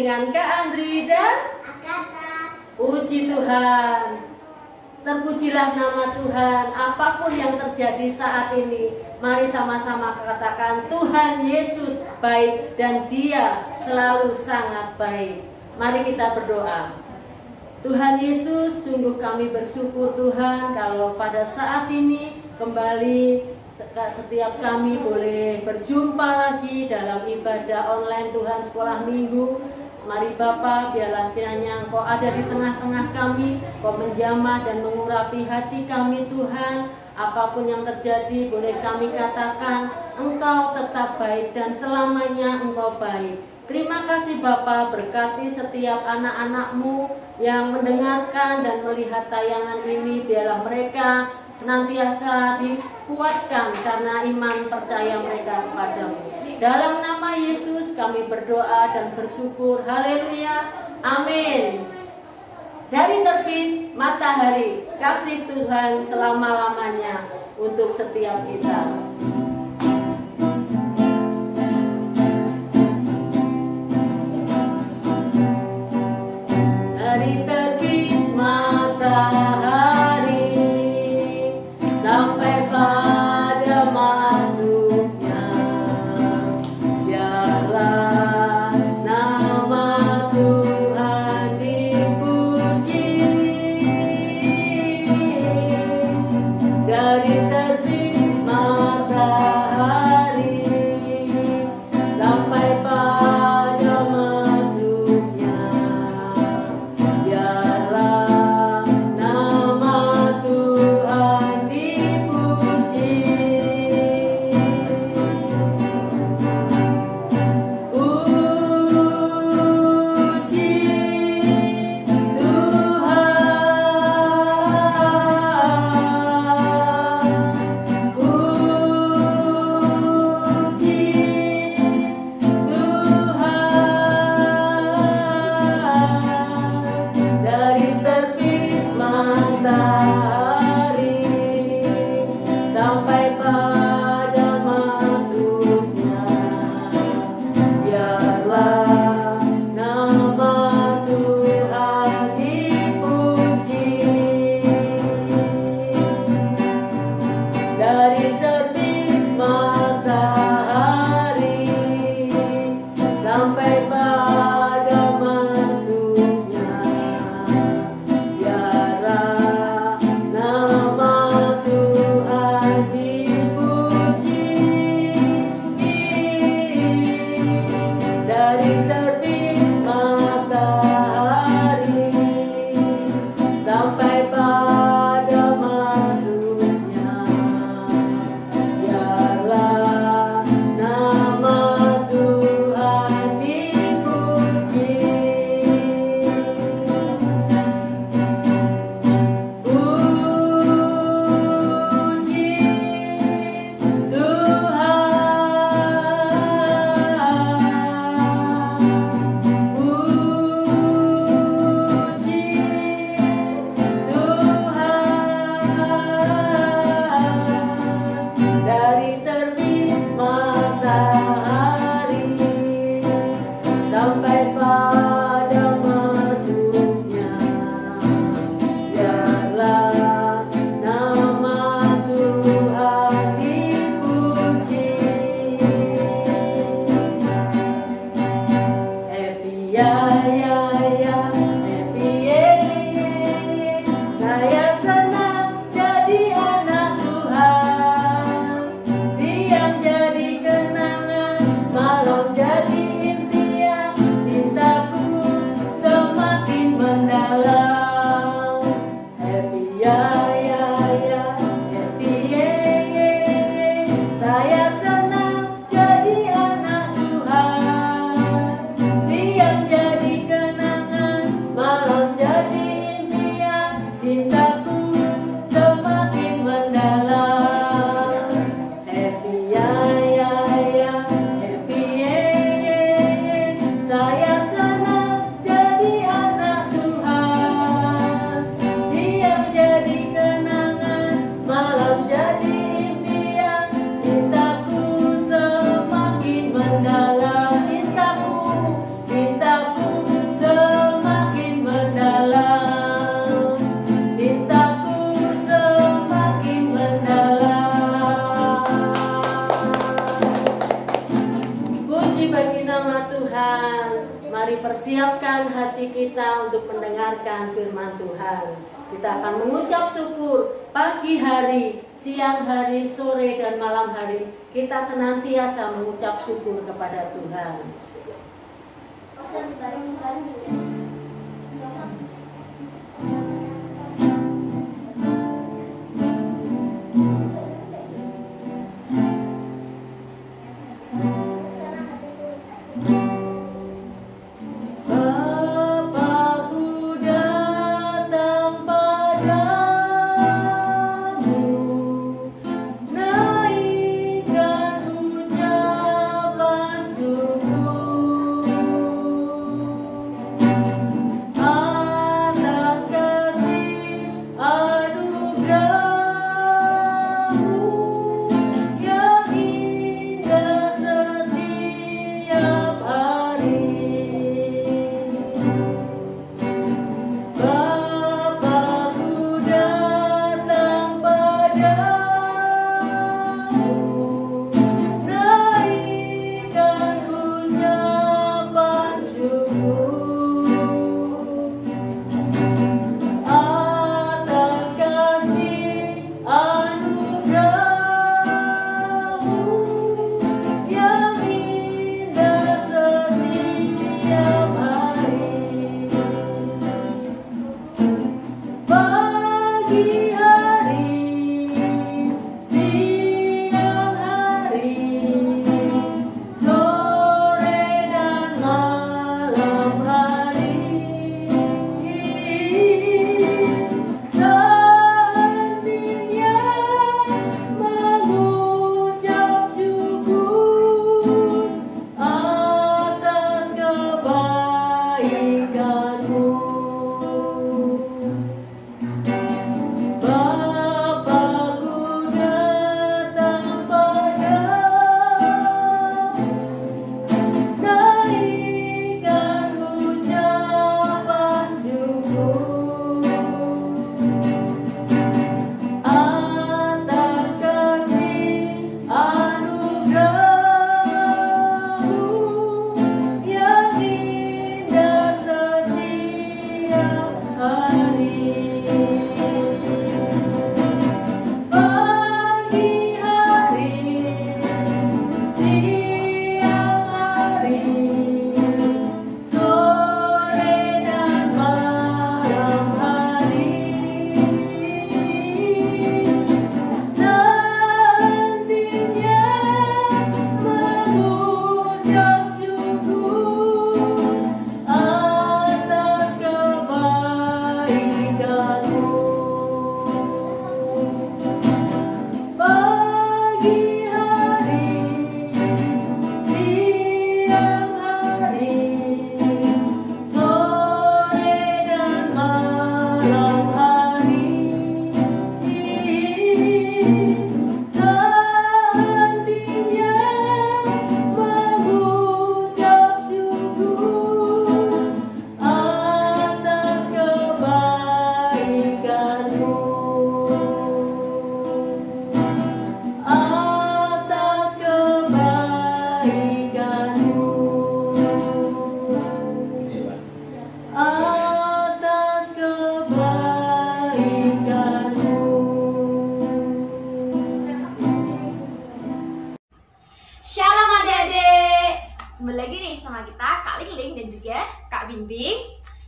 dengan Kak Andri dan Agatha. puji Tuhan. Terpujilah nama Tuhan. Apapun yang terjadi saat ini, mari sama-sama katakan Tuhan Yesus baik dan Dia selalu sangat baik. Mari kita berdoa. Tuhan Yesus, sungguh kami bersyukur Tuhan kalau pada saat ini kembali setiap kami boleh berjumpa lagi dalam ibadah online Tuhan sekolah minggu. Mari Bapa, biarlah kiranya Engkau ada di tengah-tengah kami, Engkau menjamah dan mengurapi hati kami Tuhan. Apapun yang terjadi boleh kami katakan Engkau tetap baik dan selamanya Engkau baik. Terima kasih Bapa, berkati setiap anak-anak-Mu yang mendengarkan dan melihat tayangan ini. Biarlah mereka senantiasa dikuatkan karena iman percaya mereka kepadamu. Dalam nama Yesus kami berdoa dan bersyukur. Haleluya. Amin. Dari terbit matahari, kasih Tuhan selama-lamanya untuk setiap kita. Dari terbit matahari sampai pada masuknya, biarlah nama Tuhan dipuji. Dari terbit matahari Mari persiapkan hati kita untuk mendengarkan firman Tuhan. Kita akan mengucap syukur pagi hari, siang hari, sore, dan malam hari. Kita senantiasa mengucap syukur kepada Tuhan.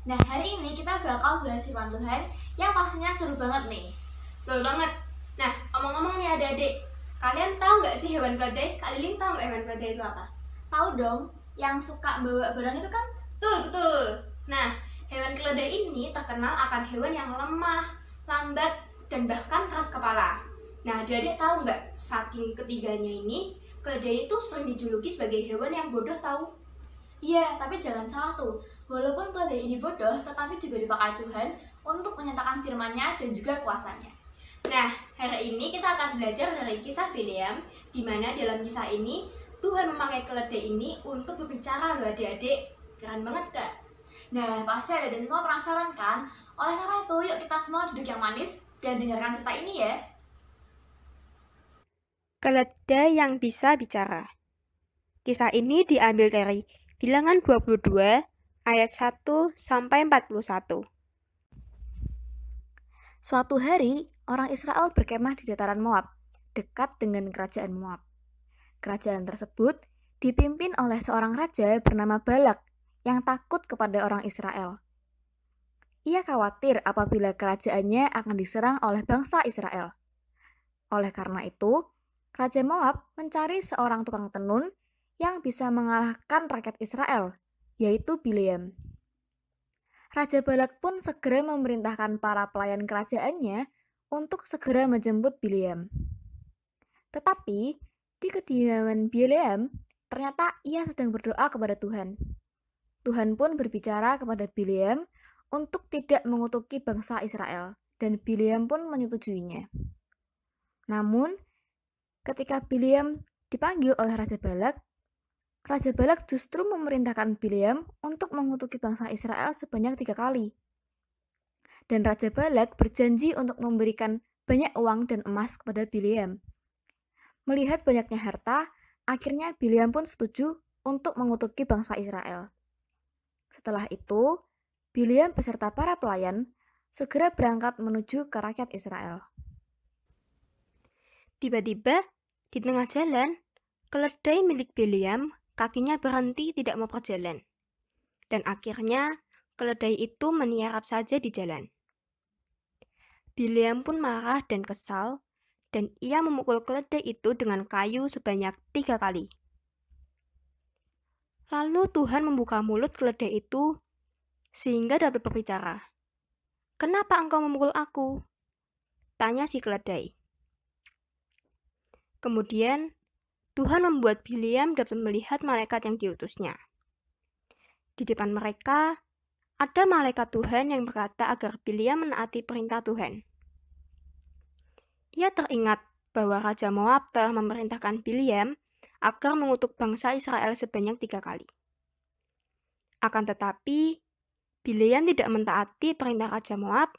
Nah, hari ini kita bakal bahas firman Tuhan yang pastinya seru banget nih. Betul banget. Nah, omong-omong nih adik-adik, kalian tahu nggak sih hewan keledai? Kak Lilin tahu nggak hewan keledai itu apa? Tahu dong, yang suka bawa barang itu kan? Betul. Nah, hewan keledai ini terkenal akan hewan yang lemah, lambat, dan bahkan keras kepala. Nah, adik-adik tahu nggak, saking ketiganya ini, keledai itu sering dijuluki sebagai hewan yang bodoh tahu? Iya, tapi jangan salah tuh. Walaupun keledai ini bodoh, tetapi juga dipakai Tuhan untuk menyatakan firman-Nya dan juga kuasanya. Nah, hari ini kita akan belajar dari kisah Bileam, di mana dalam kisah ini Tuhan memakai keledai ini untuk berbicara loh adik-adik. Keren banget Kak. Nah, pasti adik-adik semua penasaran kan? Oleh karena itu, yuk kita semua duduk yang manis dan dengarkan cerita ini ya. Keledai yang bisa bicara. Kisah ini diambil dari Bilangan 22 ayat 1-41. Suatu hari, orang Israel berkemah di dataran Moab, dekat dengan kerajaan Moab. Kerajaan tersebut dipimpin oleh seorang raja bernama Balak yang takut kepada orang Israel. Ia khawatir apabila kerajaannya akan diserang oleh bangsa Israel. Oleh karena itu, Raja Moab mencari seorang tukang tenun yang bisa mengalahkan rakyat Israel, yaitu Bileam. Raja Balak pun segera memerintahkan para pelayan kerajaannya untuk segera menjemput Bileam. Tetapi, di kediaman Bileam, ternyata ia sedang berdoa kepada Tuhan. Tuhan pun berbicara kepada Bileam untuk tidak mengutuki bangsa Israel, dan Bileam pun menyetujuinya. Namun, ketika Bileam dipanggil oleh Raja Balak justru memerintahkan Bileam untuk mengutuki bangsa Israel sebanyak 3 kali. Dan Raja Balak berjanji untuk memberikan banyak uang dan emas kepada Bileam. Melihat banyaknya harta, akhirnya Bileam pun setuju untuk mengutuki bangsa Israel. Setelah itu, Bileam beserta para pelayan segera berangkat menuju ke rakyat Israel. Tiba-tiba, di tengah jalan, keledai milik Bileam kakinya berhenti tidak mau berjalan. Dan akhirnya, keledai itu meniarap saja di jalan. Bileam pun marah dan kesal, dan ia memukul keledai itu dengan kayu sebanyak 3 kali. Lalu Tuhan membuka mulut keledai itu, sehingga dapat berbicara. "Kenapa engkau memukul aku?" tanya si keledai. Kemudian, Tuhan membuat Bileam dapat melihat malaikat yang diutusnya. Di depan mereka, ada malaikat Tuhan yang berkata agar Bileam menaati perintah Tuhan. Ia teringat bahwa Raja Moab telah memerintahkan Bileam agar mengutuk bangsa Israel sebanyak 3 kali. Akan tetapi, Bileam tidak mentaati perintah Raja Moab.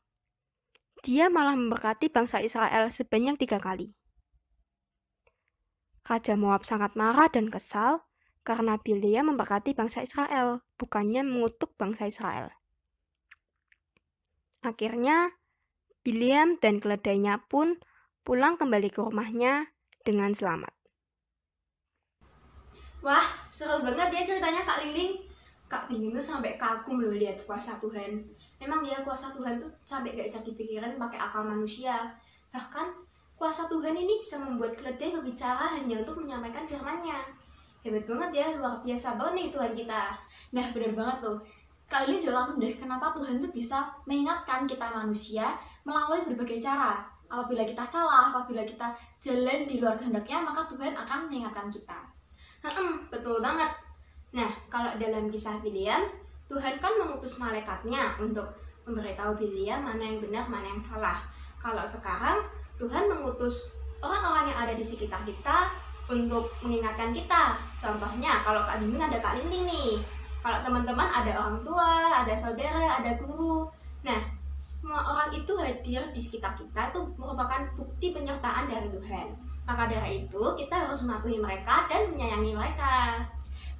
Dia malah memberkati bangsa Israel sebanyak 3 kali. Raja Moab sangat marah dan kesal karena Bileam memberkati bangsa Israel, bukannya mengutuk bangsa Israel. Akhirnya, Bileam dan keledainya pun pulang kembali ke rumahnya dengan selamat. Wah, seru banget ya ceritanya Kak Lingling. Kak Lingling tuh sampai kagum loh lihat kuasa Tuhan. Memang ya kuasa Tuhan tuh sampai gak bisa dipikirin pakai akal manusia. Bahkan kuasa Tuhan ini bisa membuat keledai berbicara hanya untuk menyampaikan firman-Nya. Hebat banget ya, luar biasa banget nih Tuhan kita. Nah, benar banget tuh. Kali ini jelasin deh kenapa Tuhan tuh bisa mengingatkan kita manusia melalui berbagai cara. Apabila kita salah, apabila kita jalan di luar kehendaknya, maka Tuhan akan mengingatkan kita. Betul banget. Nah, kalau dalam kisah Bileam, Tuhan kan mengutus malaikatnya untuk memberitahu Bileam mana yang benar, mana yang salah. Kalau sekarang, Tuhan mengutus orang-orang yang ada di sekitar kita untuk mengingatkan kita. Contohnya, kalau Kak Bimbing ada Kak Lingling nih. Kalau teman-teman ada orang tua, ada saudara, ada guru. Nah, semua orang itu hadir di sekitar kita itu merupakan bukti penyertaan dari Tuhan. Maka dari itu, kita harus mematuhi mereka dan menyayangi mereka.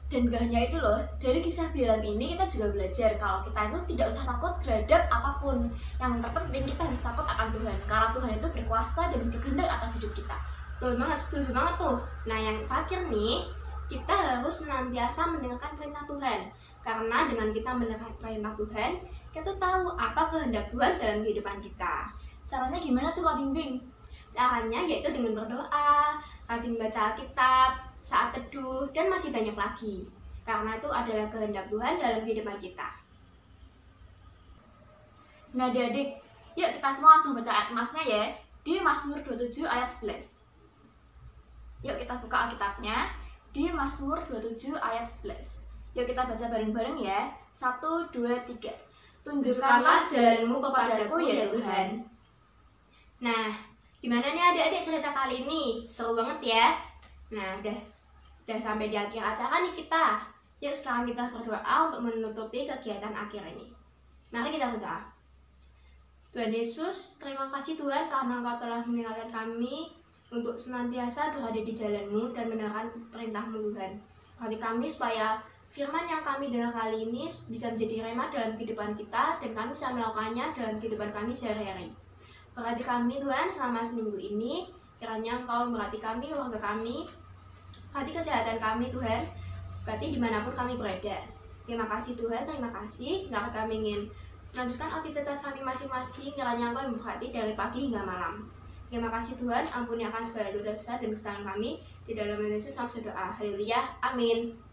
Dan gak hanya itu loh, dari kisah Bileam ini kita juga belajar kalau kita itu tidak usah takut terhadap apapun. Yang terpenting kita harus takut akan Tuhan, karena Tuhan itu berkuasa dan berkehendak atas hidup kita. Betul banget, setuju banget tuh. Nah, yang terakhir nih, kita harus senantiasa mendengarkan perintah Tuhan. Karena dengan kita mendengarkan perintah Tuhan, kita tahu apa kehendak Tuhan dalam kehidupan kita. Caranya gimana tuh Kak Bimbing? Caranya yaitu dengan berdoa, rajin baca Alkitab, saat teduh, dan masih banyak lagi. Karena itu adalah kehendak Tuhan dalam kehidupan kita. Nah adik-adik, yuk kita semua langsung baca ayat emasnya ya. Di Mazmur 27 ayat 11. Yuk kita buka Alkitabnya di Mazmur 27 ayat 11. Yuk kita baca bareng-bareng ya. 1, 2, 3. Tunjukkanlah jalanmu kepadaku ya Tuhan. Nah, gimana nih adik-adik cerita kali ini? Seru banget ya. Nah, udah sampai di akhir acara nih kita. Yuk sekarang kita berdoa untuk menutupi kegiatan akhir ini. Mari kita berdoa. Tuhan Yesus, terima kasih Tuhan karena Engkau telah mengingatkan kami untuk senantiasa berada di jalan-Mu dan mendengarkan perintah-Mu Tuhan. Berkati kami supaya firman yang kami dengar kali ini bisa menjadi rema dalam kehidupan kita, dan kami bisa melakukannya dalam kehidupan kami sehari-hari. Berarti kami Tuhan selama seminggu ini, kiranya Engkau memberkati kami, keluarga kami, berarti kesehatan kami Tuhan, berarti dimanapun kami berada. Terima kasih Tuhan, terima kasih. Sebentar kami ingin melanjutkan aktivitas kami masing-masing, kiranya Engkau memberkati dari pagi hingga malam. Terima kasih Tuhan, ampuni akan segala dosa dan kesalahan kami. Di dalam nama Yesus kami berdoa. Haleluya, amin.